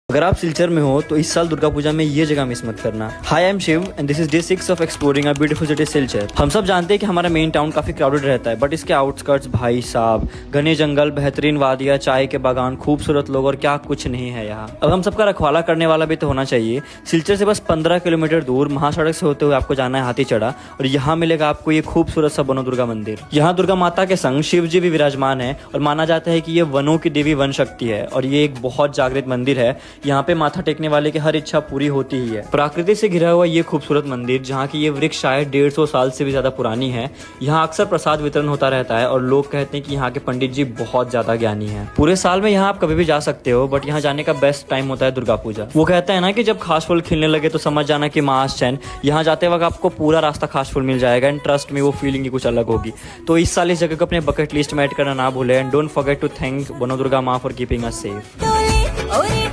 अगर आप सिलचर में हो तो इस साल दुर्गा पूजा में ये जगह मिस मत करना। Hi I am Shiv and this is day 6 of exploring a beautiful city Silchar. हम सब जानते हैं कि हमारा मेन टाउन काफी क्राउडेड रहता है, बट इसके आउटस्कर्ट्स भाई साहब, घने जंगल, बेहतरीन वादियाँ, चाय के बागान, खूबसूरत लोग और क्या कुछ नहीं है यहाँ। अब हम सबका रखवाला करने वाला भी तो होना चाहिए। सिलचर से बस 15 किलोमीटर दूर महासड़क से होते हुए आपको जाना है हाथी चढ़ा और यहाँ मिलेगा आपको ये खूबसूरत सा बनो दुर्गा मंदिर। यहाँ दुर्गा माता के संग शिव जी भी विराजमान है और माना जाता है कि ये वनों की देवी वन शक्ति है और ये एक बहुत जागृत मंदिर है। यहाँ पे माथा टेकने वाले की हर इच्छा पूरी होती ही है। प्रकृति से घिरा हुआ ये खूबसूरत मंदिर, जहाँ की ये वृक्ष शायद 150 साल से भी ज्यादा पुरानी है। यहाँ अक्सर प्रसाद वितरण होता रहता है और लोग कहते हैं कि यहाँ के पंडित जी बहुत ज्यादा ज्ञानी हैं। पूरे साल में यहाँ आप कभी भी जा सकते हो, बट यहाँ जाने का बेस्ट टाइम होता है दुर्गा पूजा। वो कहते हैं ना कि जब खास फूल खिलने लगे तो समझ जाना कि मास चैन। यहाँ जाते वक्त आपको पूरा रास्ता खास फूल मिल जाएगा एंड ट्रस्ट में वो फीलिंग ही कुछ अलग होगी। तो इस साल इस जगह को अपने बकेट लिस्ट में ऐड करना ना भूलें and don't forget to thank बनो दुर्गा माँ फॉर कीपिंग अस सेफ।